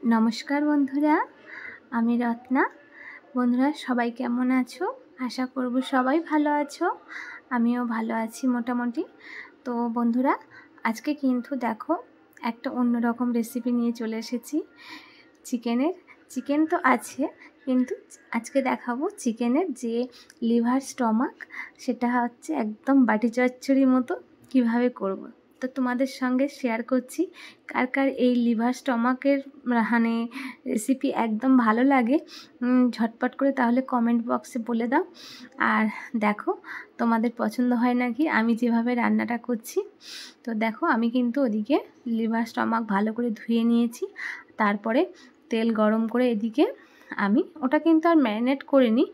नमस्कार बंधुरा आमी रत्ना। बंधुरा सबाई केमन आछो? आशा करब सबाई भालो आछो। आमिओ भालो आछि मोटामुटी। तो बंधुरा आजके किन्तु देखो एकटा अन्य रकम रेसिपि निये चले एसेछि चिकेनेर। चिकेन तो आछे किन्तु आजके देखाबो चिकेनेर जे लिभार स्टमाक सेटा हच्छे एकदम बाटी चच्चड़िर मतो किभाबे करब। तो तुम्हादेर संगे शेयर करछि कार कार এই লিভার স্টমাকের মানে রেসিপি একদম ভালো লাগে ঝটপট করে তাহলে কমেন্ট বক্সে বলে দাও। আর দেখো তোমাদের পছন্দ হয় নাকি আমি যেভাবে রান্নাটা করছি। তো দেখো আমি কিন্তু ওদিকে লিভার স্টমাক ভালো করে ধুয়ে নিয়েছি। তারপরে তেল গরম করে এদিকে আমি ওটা কিন্তু আর ম্যারিনেট করিনি,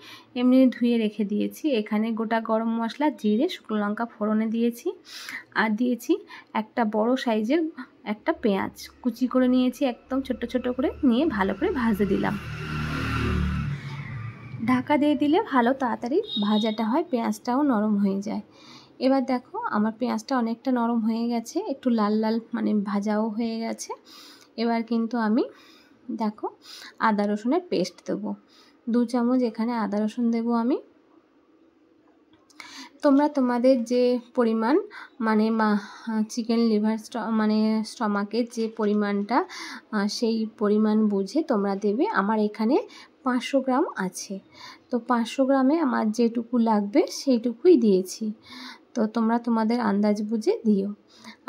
এমনি ধুয়ে রেখে দিয়েছি। এখানে গোটা গরম মশলা, জিরে, শুকনো লঙ্কা ফোড়নে দিয়েছি। আর দিয়েছি একটা বড় সাইজের একটা পেঁয়াজ কুচি করে নিয়েছি, একদম ছোট ছোট করে নিয়ে ভালো করে ভাজে দিলাম। ঢাকা দিয়ে দিলে ভালো তাড়াতাড়ি ভাজাটা হয়, পেঁয়াজটাও নরম হয়ে যায়। এবার দেখো আমার পেঁয়াজটা অনেকটা নরম হয়ে গেছে, একটু লাল লাল মানে ভাজাও হয়ে গেছে। এবার কিন্তু আমি দেখো আদা রসুনের পেস্ট দেবো 2 চামচ। এখানে আদা রসুন দেবো আমি। তোমরা তোমাদের যে পরিমাণ মানে চিকেন লিভার মানে স্টমাকের যে পরিমাণটা সেই পরিমাণ বুঝে তোমরা দেবে। আমার এখানে 500 গ্রাম আছে, তো 500 গ্রামে আমার যেটুকু লাগবে সেইটুকুই দিয়েছি। তো তোমরা তোমাদের আন্দাজ বুঝে দিও।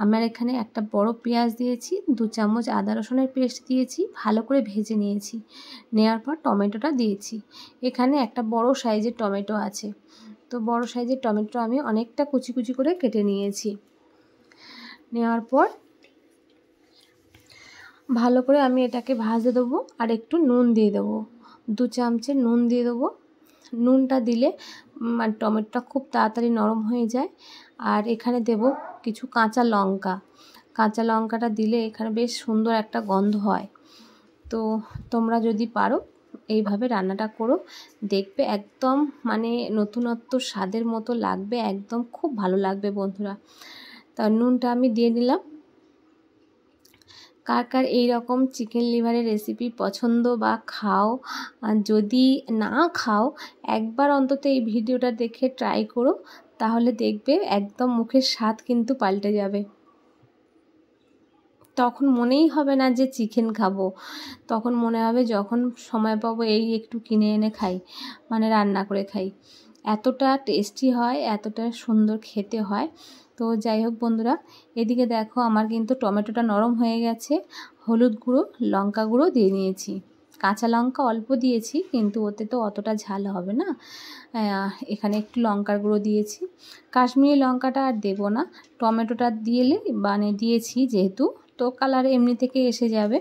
আমার এখানে একটা বড় পেঁয়াজ দিয়েছি, 2 চামচ আদা রসুনের পেস্ট দিয়েছি, ভালো করে ভেজে নিয়েছি। নেওয়ার পর টমেটোটা দিয়েছি। এখানে একটা বড় সাইজের টমেটো আছে, তো বড় সাইজের টমেটো আমি অনেকটা কুচি কুচি করে কেটে নিয়েছি। নেওয়ার পর ভালো করে আমি এটাকে ভাজতে দেবো। আর একটু নুন দিয়ে দেবো, 2 চামচের নুন দিয়ে দেবো। নুনটা দিলে মানে টমেটোটা খুব তাড়াতাড়ি নরম হয়ে যায়। আর এখানে দেব কিছু কাঁচা লঙ্কা। কাঁচা লঙ্কাটা দিলে এখানে বেশ সুন্দর একটা গন্ধ হয়। তো তোমরা যদি পারো এইভাবে রান্নাটা করো, দেখবে একদম মানে নতুনত্ব স্বাদের মতো লাগবে, একদম খুব ভালো লাগবে বন্ধুরা। তা নুনটা আমি দিয়ে নিলাম। কার কার এইরকম চিকেন লিভারের রেসিপি পছন্দ বা খাও, যদি না খাও একবার অন্তত এই ভিডিওটা দেখে ট্রাই করো, তাহলে দেখবে একদম মুখের স্বাদ কিন্তু পাল্টে যাবে। তখন মনেই হবে না যে চিকেন খাবো, তখন মনে হবে যখন সময় পাবো এই একটু কিনে এনে খাই, মানে রান্না করে খাই। এতটা টেস্টি হয়, এতটা সুন্দর খেতে হয়। তো যাই হোক বন্ধুরা, এদিকে দেখো আমার কিন্তু টমেটোটা নরম হয়ে গেছে। হলুদ গুঁড়ো, লঙ্কা গুঁড়ো দিয়ে নিয়েছি। কাঁচা লঙ্কা অল্প দিয়েছি, কিন্তু ওতে তো অতটা ঝাল হবে না। এখানে একটু লঙ্কার গুঁড়ো দিয়েছি। কাশ্মীরি লঙ্কাটা আর দেবো না, টমেটোটা দিলে মানে দিয়েছি যেহেতু, তো কালার এমনি থেকে এসে যাবে।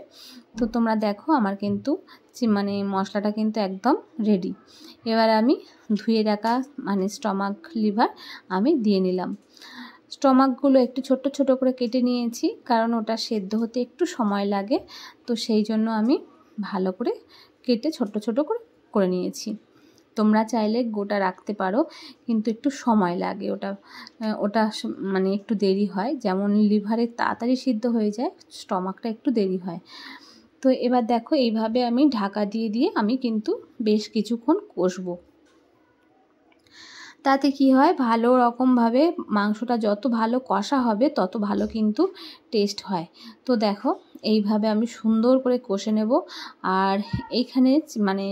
তো তোমরা দেখো আমার কিন্তু মানে মশলাটা কিন্তু একদম রেডি। এবার আমি ধুয়ে রাখা মানে স্টমাক লিভার আমি দিয়ে নিলাম। স্টমাকগুলো একটু ছোট ছোট করে কেটে নিয়েছি, কারণ ওটা সেদ্ধ হতে একটু সময় লাগে। তো সেই জন্য আমি ভালো করে কেটে ছোট ছোট করে নিয়েছি। তোমরা চাইলে গোটা রাখতে পারো, কিন্তু একটু সময় লাগে, ওটা মানে একটু দেরি হয়। যেমন লিভারে তাড়াতাড়ি সিদ্ধ হয়ে যায়, স্টমাকটা একটু দেরি হয়। তো এবার দেখো এইভাবে আমি ঢাকা দিয়ে দিয়ে আমি কিন্তু বেশ কিছুক্ষণ কষবো। তাতে কি হয়, ভালো রকমভাবে মাংসটা যত ভালো কষা হবে তত ভালো কিন্তু টেস্ট হয়। তো দেখো এইভাবে আমি সুন্দর করে কষে নেব। আর এইখানে মানে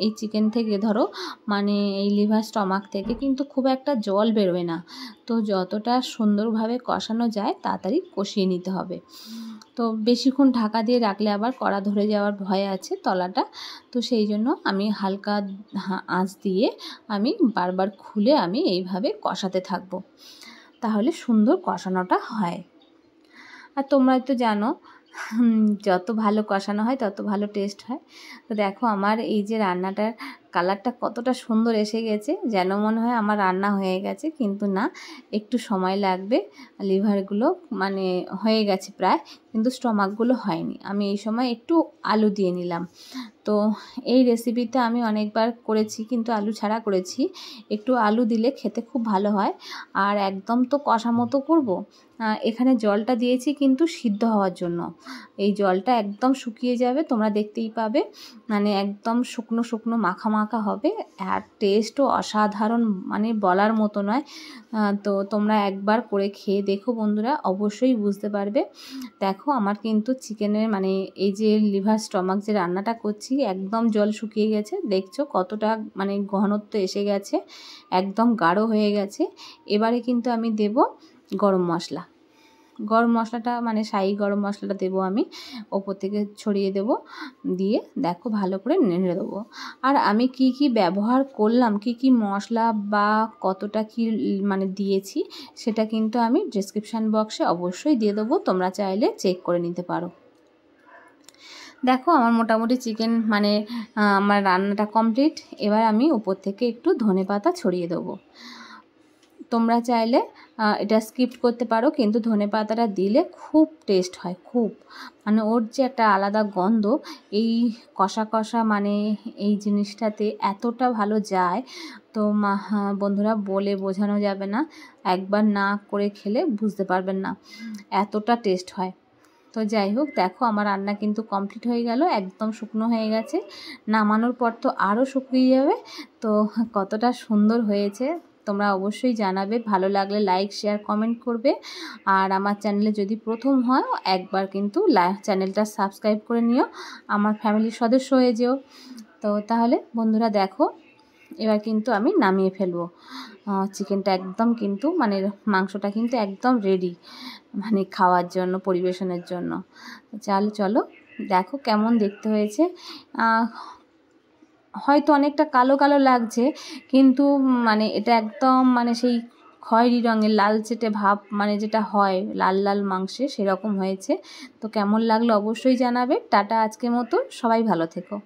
এই চিকেন থেকে ধরো মানে এই লিভার স্টমাক থেকে কিন্তু খুব একটা জল বেরোয় না। তো যতটা সুন্দরভাবে কষানো যায় তাড়াতাড়ি কষিয়ে নিতে হবে। তো বেশিক্ষণ ঢাকা দিয়ে রাখলে আবার কড়া ধরে যাওয়ার ভয় আছে তলাটা। তো সেই জন্য আমি হালকা আঁচ দিয়ে আমি বারবার খুলে আমি এইভাবে কষাতে থাকবো, তাহলে সুন্দর কষানোটা হয়। আর তোমরাই তো জানো যত ভালো কষানো হয় তত ভালো টেস্ট হয়। তো দেখো আমার এই যে রান্নাটার কালারটা কতটা সুন্দর এসে গেছে, যেন মনে হয় আমার রান্না হয়ে গেছে, কিন্তু না, একটু সময় লাগবে। লিভারগুলো মানে হয়ে গেছে প্রায়, কিন্তু স্টমাকগুলো হয়নি। আমি এই সময় একটু আলু দিয়ে নিলাম। তো এই রেসিপিটা আমি অনেকবার করেছি, কিন্তু আলু ছাড়া করেছি। একটু আলু দিলে খেতে খুব ভালো হয়। আর একদম তো কষা মতো করব, এখানে জলটা দিয়েছি কিন্তু সিদ্ধ হওয়ার জন্য। এই জলটা একদম শুকিয়ে যাবে, তোমরা দেখতেই পাবে, মানে একদম শুকনো শুকনো মাখা মাখা হবে। আর টেস্টও অসাধারণ, মানে বলার মতো নয়। তো তোমরা একবার করে খেয়ে দেখো বন্ধুরা, অবশ্যই বুঝতে পারবে। দেখো আমার কিন্তু চিকেনের মানে এই যে লিভার স্টমাক যে রান্নাটা করছি, একদম জল শুকিয়ে গেছে। দেখছো কতটা মানে ঘনত্ব এসে গেছে, একদম গাঢ় হয়ে গেছে। এবারে কিন্তু আমি দেব গরম মশলা। গরম মশলাটা মানে শাহি গরম মশলাটা দেবো আমি, ওপর থেকে ছড়িয়ে দেব। দিয়ে দেখো ভালো করে নেড়ে দেবো। আর আমি কি কি ব্যবহার করলাম, কি কি মশলা বা কতটা কি মানে দিয়েছি, সেটা কিন্তু আমি ডেসক্রিপশান বক্সে অবশ্যই দিয়ে দেবো, তোমরা চাইলে চেক করে নিতে পারো। দেখো আমার মোটামুটি চিকেন মানে আমার রান্নাটা কমপ্লিট। এবার আমি উপর থেকে একটু ধনেপাতা ছড়িয়ে দেবো। তোমরা চাইলে এটা স্কিপ করতে পারো, কিন্তু ধনেপাতাটা দিলে খুব টেস্ট হয়, খুব মানে ওর যে একটা আলাদা গন্ধ এই কষা কষা মানে এই জিনিসটাতে এতটা ভালো যায়, তো বন্ধুরা বলে বোঝানো যাবে না। একবার না করে খেলে বুঝতে পারবেন না, এতটা টেস্ট হয়। তো যাই হোক, দেখো আমার রান্না কিন্তু কমপ্লিট হয়ে গেল, একদম শুকনো হয়ে গেছে। নামানোর পর তো আরও শুকিয়ে যাবে। তো কতটা সুন্দর হয়েছে তোমরা অবশ্যই জানাবে। ভালো লাগলে লাইক শেয়ার কমেন্ট করবে। আর আমার চ্যানেলে যদি প্রথম হয়, একবার কিন্তু চ্যানেলটা সাবস্ক্রাইব করে নিও, আমার ফ্যামিলির সদস্য হয়ে যেও। তো তাহলে বন্ধুরা দেখো, এবার কিন্তু আমি নামিয়ে ফেলবো। চিকেনটা একদম কিন্তু মানে মাংসটা কিন্তু একদম রেডি, মানে খাওয়ার জন্য, পরিবেশনের জন্য। চলো দেখো কেমন দেখতে হয়েছে। হয়তো অনেকটা কালো কালো লাগছে, কিন্তু মানে এটা একদম মানে সেই খয়েরি রঙের লালচেটে ভাব, মানে যেটা হয় লাল লাল মাংসে, সেরকম হয়েছে। তো কেমন লাগলো অবশ্যই জানাবে। টাটা, আজকের মতো সবাই ভালো থেকো।